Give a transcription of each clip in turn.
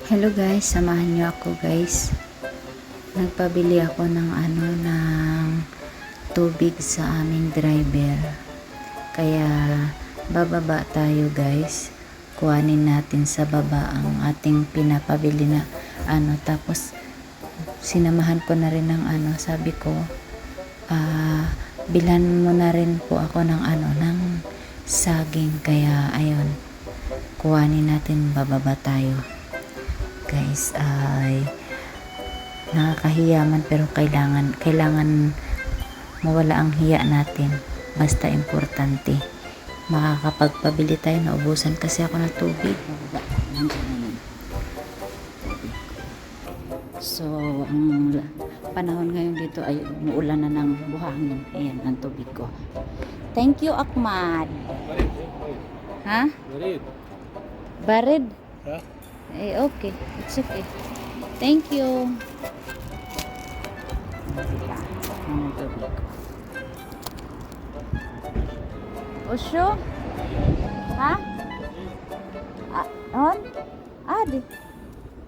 Hello guys, samahan niyo ako guys. Nagpabili ako ng tubig sa aming driver. Kaya bababa tayo guys. Kuhanin natin sa baba ang ating pinapabili na tapos sinamahan ko na rin ng sabi ko, bilhan mo na rin po ako ng ng saging. Kaya ayun, kuhanin natin, bababa tayo guys. Ay nakakahiyaman pero kailangan mawala ang hiya natin, basta importante makakapagpabili tayo. Naubusan kasi ako ng tubig. So ang panahon ngayon dito ay umuulan na ng buhangin. Ayan ang tubig ko. Thank you Ahmad. Ha? Barid? Ha? Okay, it's okay. Thank you. Osyo? Ha? On? Di.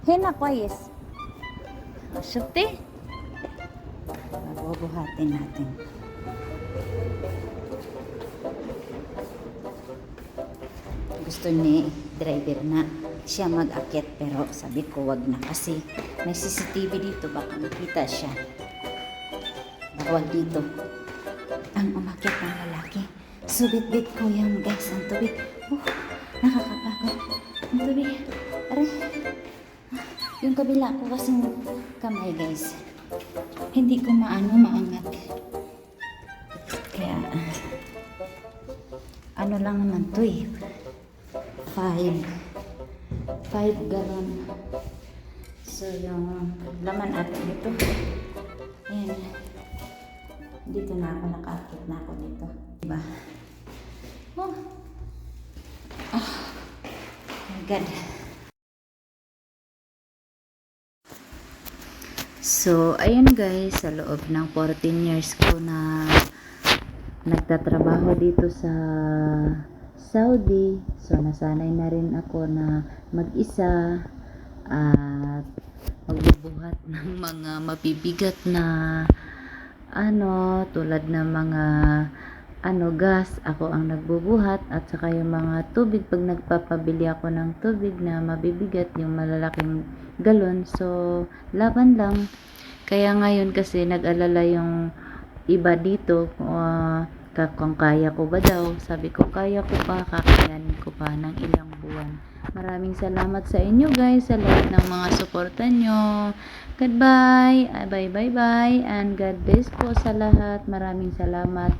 Hina kwayes. Osyo te? Babuhatin natin. Gusto ni driver na siya mag-akyat, pero sabi ko wag na kasi may CCTV dito, baka makita siya. Bawal dito ang umakyat ng lalaki. Subit-bit ko yan guys ang tubig. Nakakapagod ang tubig. Aray, yung kabila ko kasing kamay guys, hindi ko maangat. Kaya lang naman to 5 gallon. So yung laman atin dito, ayan, dito na ako, nakaakit na ako dito, diba? My God. So ayun guys, sa loob ng 14 years ko na nagtatrabaho dito sa Saudi, so nasanay na rin ako na mag-isa at magbubuhat ng mga mabibigat na tulad ng mga gas. Ako ang nagbubuhat, at saka yung mga tubig pag nagpapabili ako ng tubig na mabibigat, yung malalaking galon. So laban lang. Kaya ngayon kasi nag-alala yung iba dito, kung kaya ko ba daw. Sabi ko kaya ko pa, kakayanin ko pa ng ilang buwan. Maraming salamat sa inyo guys, sa lahat ng mga suporta nyo. Goodbye, bye, and God bless po sa lahat. Maraming salamat.